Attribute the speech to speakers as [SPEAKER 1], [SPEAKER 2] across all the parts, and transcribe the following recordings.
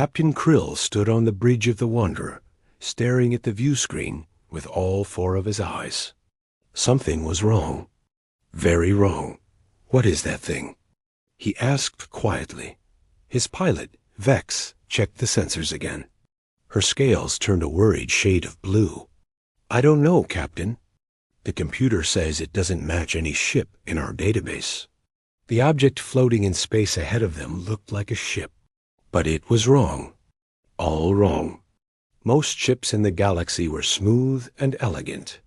[SPEAKER 1] Captain Krill stood on the bridge of the Wanderer, staring at the view screen with all four of his eyes. Something was wrong. Very wrong. What is that thing? He asked quietly. His pilot, Vex, checked the sensors again. Her scales turned a worried shade of blue. I don't know, Captain. The computer says it doesn't match any ship in our database. The object floating in space ahead of them looked like a ship. But it was wrong. All wrong. Most ships in the galaxy were smooth and elegant.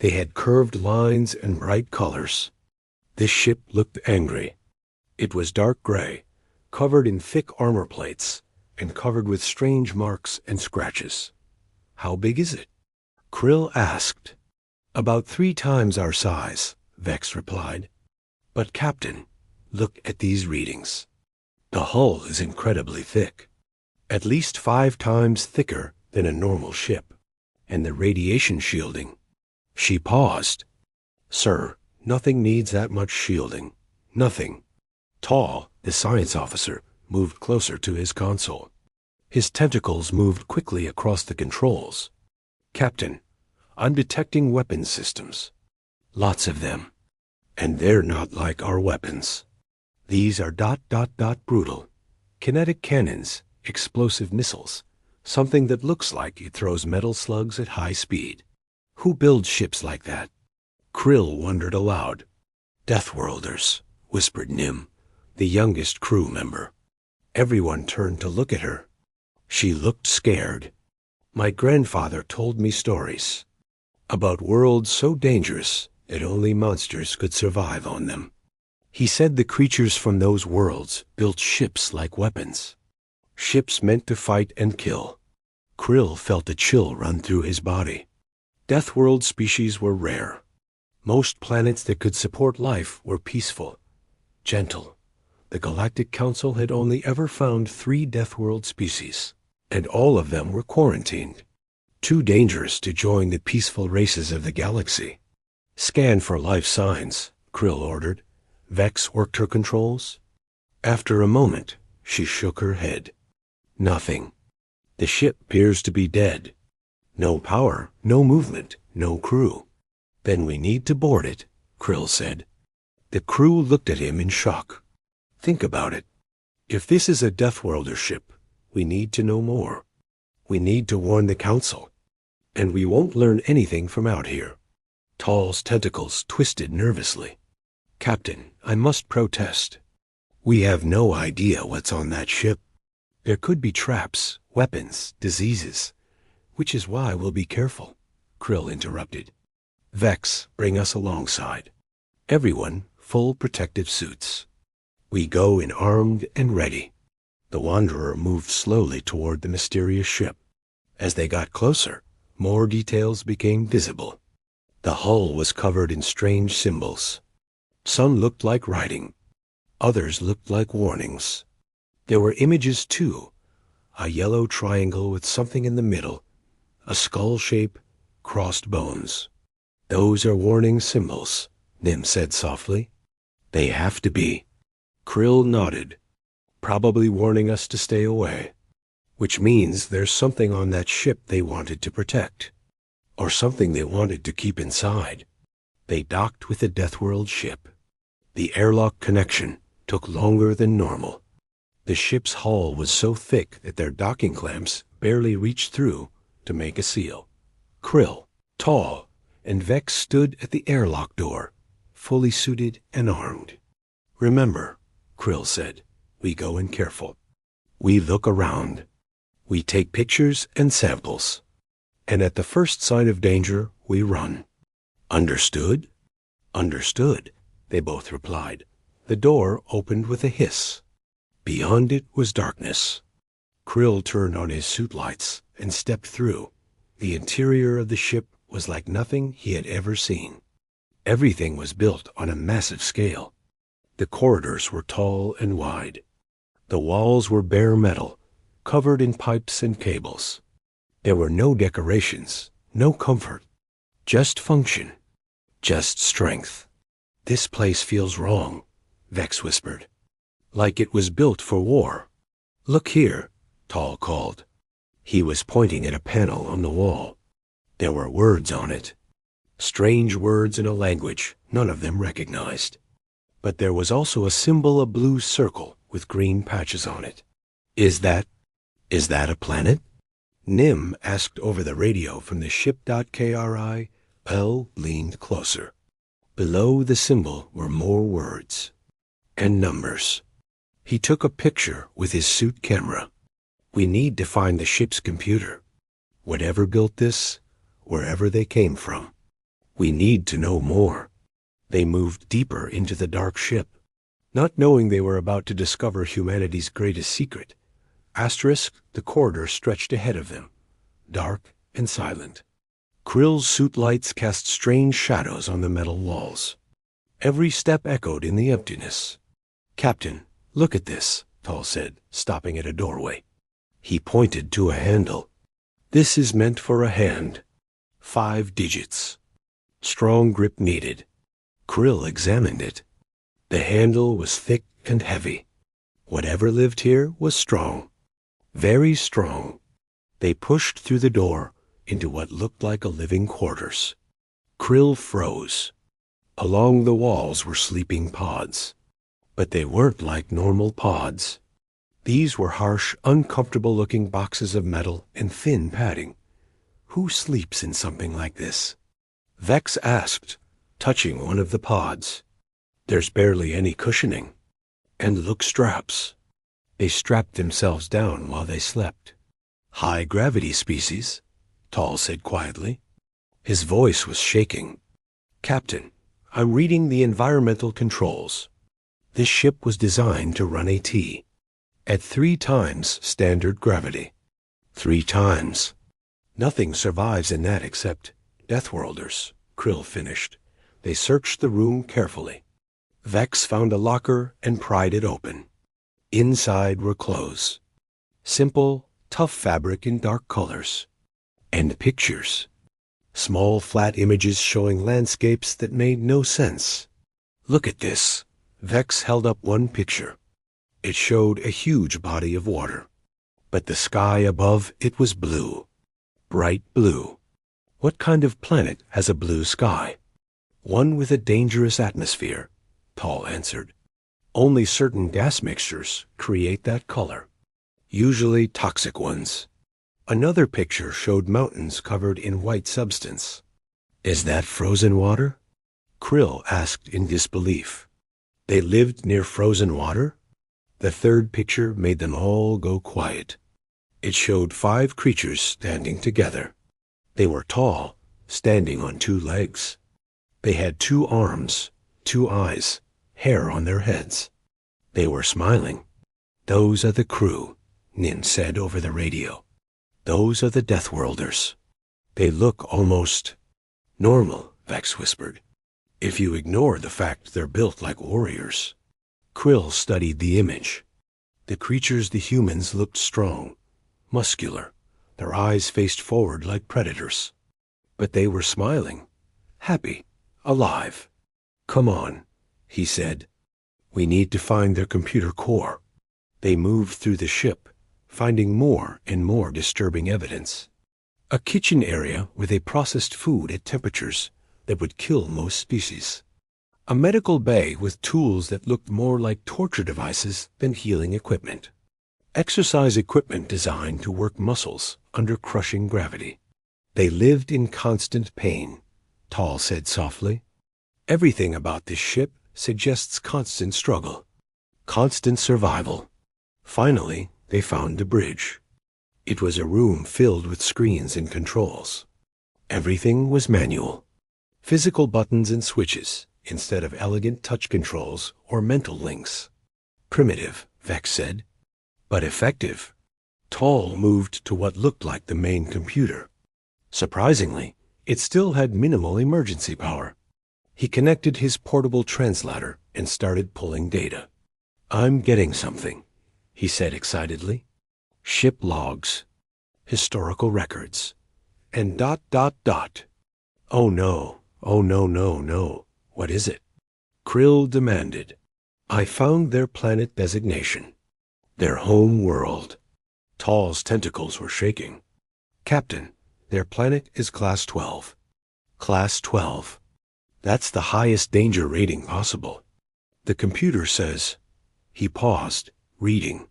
[SPEAKER 1] They had curved lines and bright colors. This ship looked angry. It was dark gray, covered in thick armor plates, and covered with strange marks and scratches. How big is it? Krill asked. About 3 times our size, Vex replied. But Captain, look at these readings. The hull is incredibly thick, at least 5 times thicker than a normal ship, and the radiation shielding. She paused. Sir, nothing needs that much shielding. Nothing. Tall, the science officer, moved closer to his console. His tentacles moved quickly across the controls. Captain, I'm detecting weapons systems. Lots of them. And they're not like our weapons. These are ... brutal. Kinetic cannons, explosive missiles, something that looks like it throws metal slugs at high speed. Who builds ships like that? Krill wondered aloud. Deathworlders, whispered Nim, the youngest crew member. Everyone turned to look at her. She looked scared. My grandfather told me stories about worlds so dangerous that only monsters could survive on them. He said the creatures from those worlds built ships like weapons. Ships meant to fight and kill. Krill felt a chill run through his body. Deathworld species were rare. Most planets that could support life were peaceful, gentle. The Galactic Council had only ever found 3 Deathworld species, and all of them were quarantined. Too dangerous to join the peaceful races of the galaxy. Scan for life signs, Krill ordered. Vex worked her controls. After a moment, she shook her head. Nothing. The ship appears to be dead. No power, no movement, no crew. Then we need to board it, Krill said. The crew looked at him in shock. Think about it. If this is a Deathworlder ship, we need to know more. We need to warn the Council. And we won't learn anything from out here. Tall's tentacles twisted nervously. Captain, I must protest. We have no idea what's on that ship. There could be traps, weapons, diseases, which is why we'll be careful, Krill interrupted. Vex, bring us alongside. Everyone, full protective suits. We go in armed and ready. The Wanderer moved slowly toward the mysterious ship. As they got closer, more details became visible. The hull was covered in strange symbols. Some looked like writing. Others looked like warnings. There were images, too. A yellow triangle with something in the middle. A skull shape, crossed bones. Those are warning symbols, Nim said softly. They have to be. Krill nodded. Probably warning us to stay away. Which means there's something on that ship they wanted to protect. Or something they wanted to keep inside. They docked with the Deathworld ship. The airlock connection took longer than normal. The ship's hull was so thick that their docking clamps barely reached through to make a seal. Krill, Tall, and Vex stood at the airlock door, fully suited and armed. Remember, Krill said, we go in careful. We look around. We take pictures and samples. And at the first sign of danger, we run. Understood? Understood, they both replied. The door opened with a hiss. Beyond it was darkness. Krill turned on his suit lights and stepped through. The interior of the ship was like nothing he had ever seen. Everything was built on a massive scale. The corridors were tall and wide. The walls were bare metal, covered in pipes and cables. There were no decorations, no comfort, just function, just strength. This place feels wrong, Vex whispered. Like it was built for war. Look here, Tall called. He was pointing at a panel on the wall. There were words on it. Strange words in a language none of them recognized. But there was also a symbol, a blue circle with green patches on it. Is that a planet? Nim asked over the radio from the ship.kri. Pell leaned closer. Below the symbol were more words and numbers. He took a picture with his suit camera. We need to find the ship's computer. Whatever built this, wherever they came from. We need to know more. They moved deeper into the dark ship, not knowing they were about to discover humanity's greatest secret. The corridor stretched ahead of them, dark and silent. Krill's suit lights cast strange shadows on the metal walls. Every step echoed in the emptiness. Captain, look at this, Tall said, stopping at a doorway. He pointed to a handle. This is meant for a hand. 5 digits. Strong grip needed. Krill examined it. The handle was thick and heavy. Whatever lived here was strong. Very strong. They pushed through the door into what looked like a living quarters. Krill froze. Along the walls were sleeping pods. But they weren't like normal pods. These were harsh, uncomfortable-looking boxes of metal and thin padding. Who sleeps in something like this? Vex asked, touching one of the pods. There's barely any cushioning. And look, straps. They strapped themselves down while they slept. High-gravity species, Tall said quietly. His voice was shaking. Captain, I'm reading the environmental controls. This ship was designed to run AT at 3 times standard gravity. 3 times. Nothing survives in that except Deathworlders, Krill finished. They searched the room carefully. Vex found a locker and pried it open. Inside were clothes. Simple, tough fabric in dark colors. And pictures. Small, flat images showing landscapes that made no sense. Look at this. Vex held up one picture. It showed a huge body of water. But the sky above it was blue. Bright blue. What kind of planet has a blue sky? One with a dangerous atmosphere, Tall answered. Only certain gas mixtures create that color. Usually toxic ones. Another picture showed mountains covered in white substance. Is that frozen water? Krill asked in disbelief. They lived near frozen water? The third picture made them all go quiet. It showed 5 creatures standing together. They were tall, standing on 2 legs. They had 2 arms, 2 eyes, hair on their heads. They were smiling. Those are the crew, Nin said over the radio. Those are the Deathworlders. They look almost normal, Vex whispered. If you ignore the fact they're built like warriors. Krill studied the image. The creatures, the humans, looked strong, muscular. Their eyes faced forward like predators. But they were smiling, happy, alive. Come on, he said. We need to find their computer core. They moved through the ship, finding more and more disturbing evidence. A kitchen area where they processed food at temperatures that would kill most species. A medical bay with tools that looked more like torture devices than healing equipment. Exercise equipment designed to work muscles under crushing gravity. They lived in constant pain, Tall said softly. Everything about this ship suggests constant struggle, constant survival. Finally, they found the bridge. It was a room filled with screens and controls. Everything was manual. Physical buttons and switches instead of elegant touch controls or mental links. Primitive, Vex said, but effective. Tall moved to what looked like the main computer. Surprisingly, it still had minimal emergency power. He connected his portable translator and started pulling data. I'm getting something, he said excitedly. Ship logs, historical records, and ... Oh no, no. What is it? Krill demanded. I found their planet designation, their home world. Tall's tentacles were shaking. Captain, their planet is Class 12. Class 12. That's the highest danger rating possible. The computer says. He paused, reading.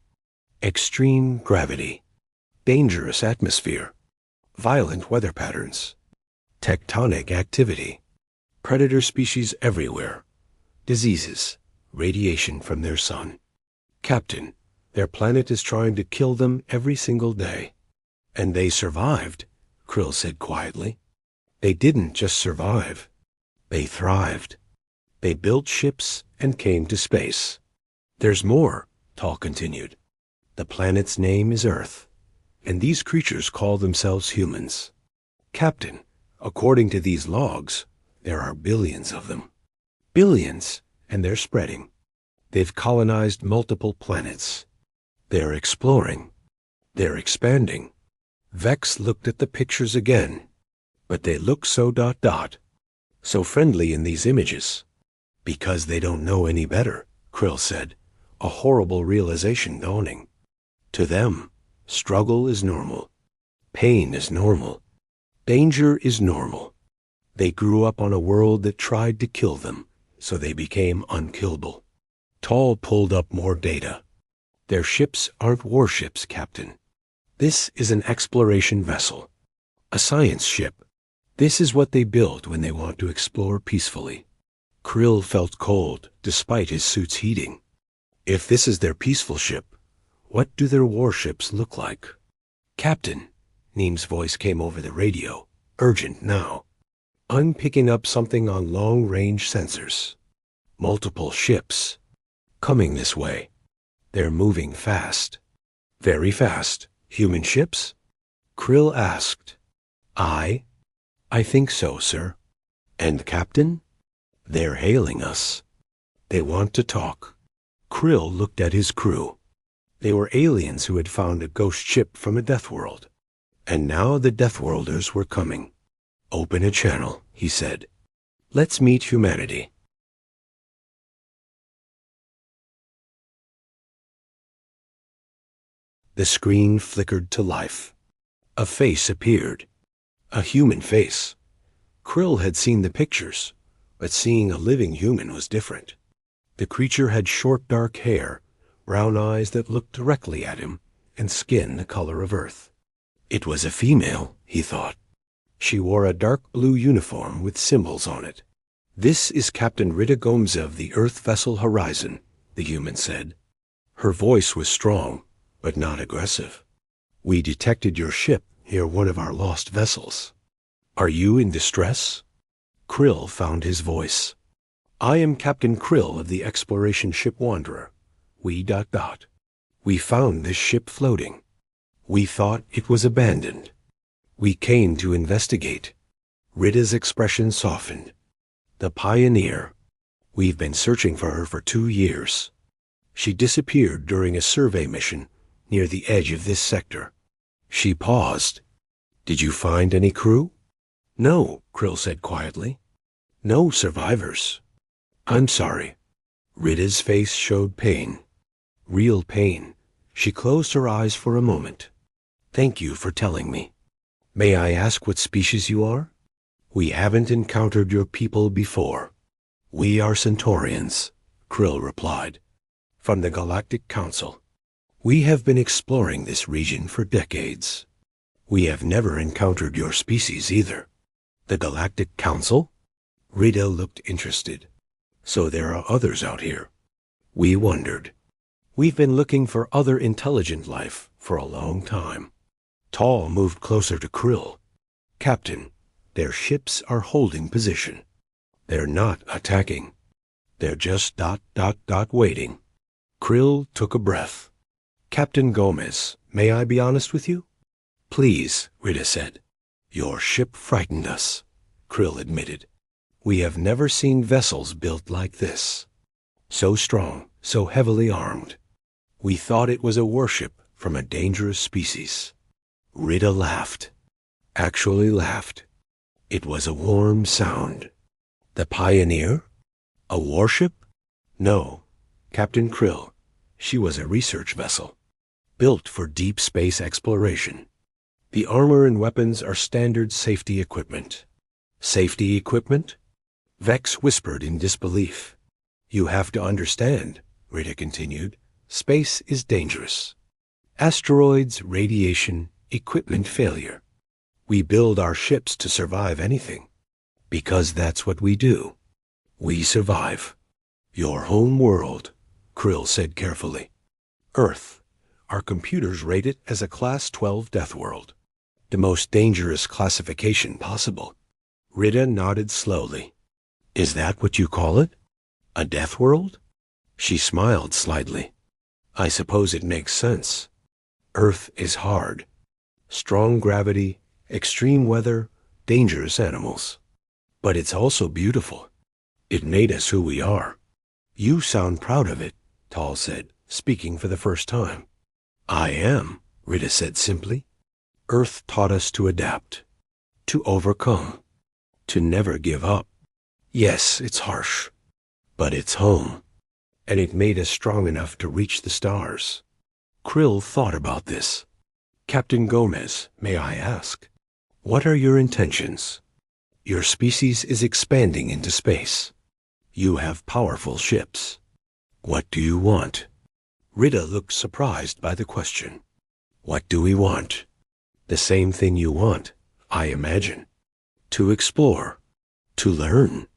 [SPEAKER 1] Extreme gravity. Dangerous atmosphere. Violent weather patterns. Tectonic activity. Predator species everywhere. Diseases. Radiation from their sun. Captain, their planet is trying to kill them every single day. And they survived, Krill said quietly. They didn't just survive. They thrived. They built ships and came to space. There's more, Tall continued. The planet's name is Earth, and these creatures call themselves humans. Captain, according to these logs, there are billions of them. Billions, and they're spreading. They've colonized multiple planets. They're exploring. They're expanding. Vex looked at the pictures again. But they look so ... so friendly in these images. Because they don't know any better, Krill said, a horrible realization dawning. To them, struggle is normal. Pain is normal. Danger is normal. They grew up on a world that tried to kill them, so they became unkillable. Tall pulled up more data. Their ships aren't warships, Captain. This is an exploration vessel. A science ship. This is what they build when they want to explore peacefully. Krill felt cold, despite his suit's heating. If this is their peaceful ship, what do their warships look like? Captain, Neem's voice came over the radio, urgent now. I'm picking up something on long-range sensors. Multiple ships. Coming this way. They're moving fast. Very fast. Human ships? Krill asked. I think so, sir. And Captain? They're hailing us. They want to talk. Krill looked at his crew. They were aliens who had found a ghost ship from a Deathworld. And now the Deathworlders were coming. Open a channel, he said. Let's meet humanity. The screen flickered to life. A face appeared. A human face. Krill had seen the pictures, but seeing a living human was different. The creature had short dark hair, brown eyes that looked directly at him, and skin the color of earth. It was a female, he thought. She wore a dark blue uniform with symbols on it. This is Captain Rita Gomez of the Earth vessel Horizon, the human said. Her voice was strong, but not aggressive. We detected your ship near one of our lost vessels. Are you in distress? Krill found his voice. I am Captain Krill of the exploration ship Wanderer. We ... We found this ship floating. We thought it was abandoned. We came to investigate. Rita's expression softened. The Pioneer. We've been searching for her for 2 years. She disappeared during a survey mission near the edge of this sector. She paused. Did you find any crew? No, Krill said quietly. No survivors. I'm sorry. Rita's face showed pain. Real pain. She closed her eyes for a moment. Thank you for telling me. May I ask what species you are? We haven't encountered your people before. We are Centaurians, Krill replied. From the Galactic Council. We have been exploring this region for decades. We have never encountered your species either. The Galactic Council? Rita looked interested. So there are others out here. We wondered. We've been looking for other intelligent life for a long time. Tall moved closer to Krill. Captain, their ships are holding position. They're not attacking. They're just ... waiting. Krill took a breath. Captain Gomez, may I be honest with you? Please, Rita said. Your ship frightened us, Krill admitted. We have never seen vessels built like this. So strong, so heavily armed. We thought it was a warship from a dangerous species. Rita laughed. Actually laughed. It was a warm sound. The Pioneer? A warship? No, Captain Krill. She was a research vessel. built for deep space exploration. The armor and weapons are standard safety equipment. Safety equipment? Vex whispered in disbelief. You have to understand, Rita continued, space is dangerous. Asteroids, radiation, equipment failure. We build our ships to survive anything. Because that's what we do. We survive. Your home world, Krill said carefully. Earth. Our computers rate it as a Class 12 Deathworld. The most dangerous classification possible. Rita nodded slowly. Is that what you call it? A Deathworld? She smiled slightly. I suppose it makes sense. Earth is hard. Strong gravity, extreme weather, dangerous animals. But it's also beautiful. It made us who we are. You sound proud of it, Tal said, speaking for the first time. I am, Rita said simply. Earth taught us to adapt, to overcome, to never give up. Yes, it's harsh, but it's home, and it made us strong enough to reach the stars. Krill thought about this. Captain Gomez, may I ask, what are your intentions? Your species is expanding into space. You have powerful ships. What do you want? Rita looked surprised by the question. What do we want? The same thing you want, I imagine. To explore, to learn,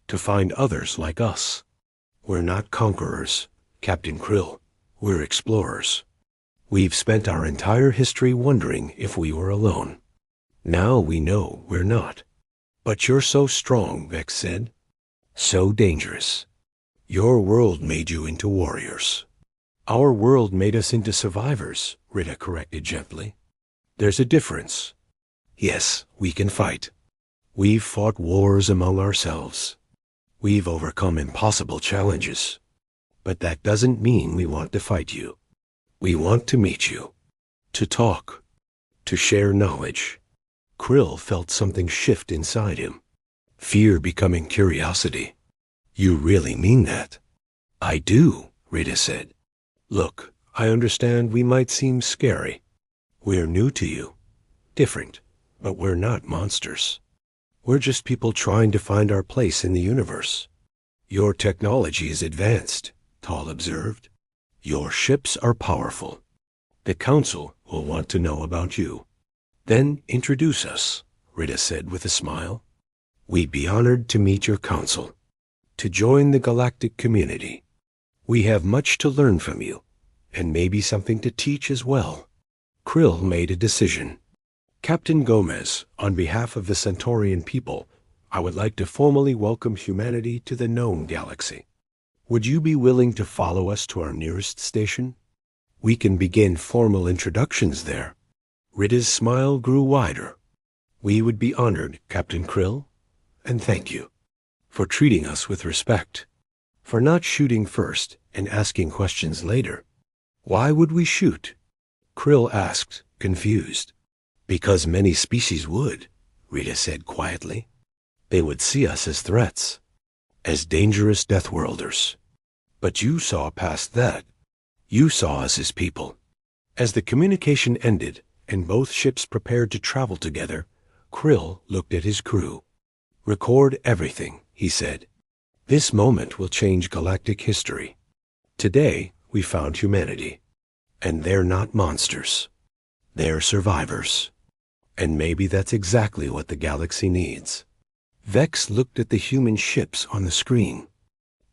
[SPEAKER 1] to find others like us. We're not conquerors, Captain Krill. We're explorers. We've spent our entire history wondering if we were alone. Now we know we're not. But you're so strong, Vex said. So dangerous. Your world made you into warriors. Our world made us into survivors, Rita corrected gently. There's a difference. Yes, we can fight. We've fought wars among ourselves. We've overcome impossible challenges. But that doesn't mean we want to fight you. We want to meet you. To talk. To share knowledge. Krill felt something shift inside him. Fear becoming curiosity. You really mean that? I do, Rita said. Look, I understand we might seem scary. We're new to you. Different, but we're not monsters. We're just people trying to find our place in the universe. Your technology is advanced, Tal observed. Your ships are powerful. The Council will want to know about you. Then introduce us, Rita said with a smile. We'd be honored to meet your council, to join the galactic community. We have much to learn from you, and maybe something to teach as well. Krill made a decision. Captain Gomez, on behalf of the Centaurian people, I would like to formally welcome humanity to the known galaxy. Would you be willing to follow us to our nearest station? We can begin formal introductions there. Rita's smile grew wider. We would be honored, Captain Krill, and thank you for treating us with respect, for not shooting first and asking questions later. Why would we shoot? Krill asked, confused. Because many species would, Rita said quietly. They would see us as threats, as dangerous Deathworlders. But you saw past that. You saw us as people. As the communication ended and both ships prepared to travel together, Krill looked at his crew. Record everything, he said. This moment will change galactic history. Today, we found humanity. And they're not monsters. They're survivors. And maybe that's exactly what the galaxy needs. Vex looked at the human ships on the screen.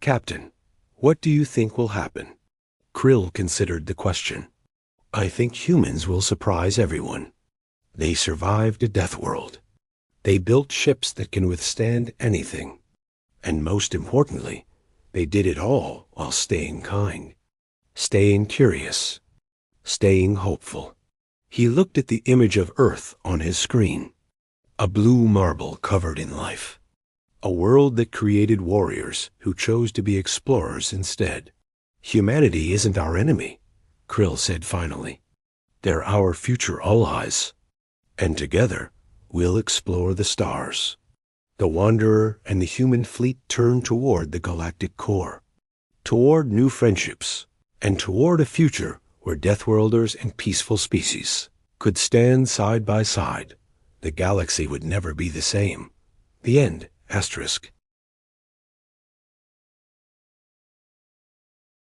[SPEAKER 1] Captain, what do you think will happen? Krill considered the question. I think humans will surprise everyone. They survived a Deathworld. They built ships that can withstand anything. And most importantly, they did it all while staying kind, staying curious, staying hopeful. He looked at the image of Earth on his screen. A blue marble covered in life. A world that created warriors who chose to be explorers instead. Humanity isn't our enemy, Krill said finally. They're our future allies. And together, we'll explore the stars. The Wanderer and the human fleet turned toward the galactic core. Toward new friendships. And toward a future where Deathworlders and peaceful species could stand side by side, the galaxy would never be the same. The end, asterisk.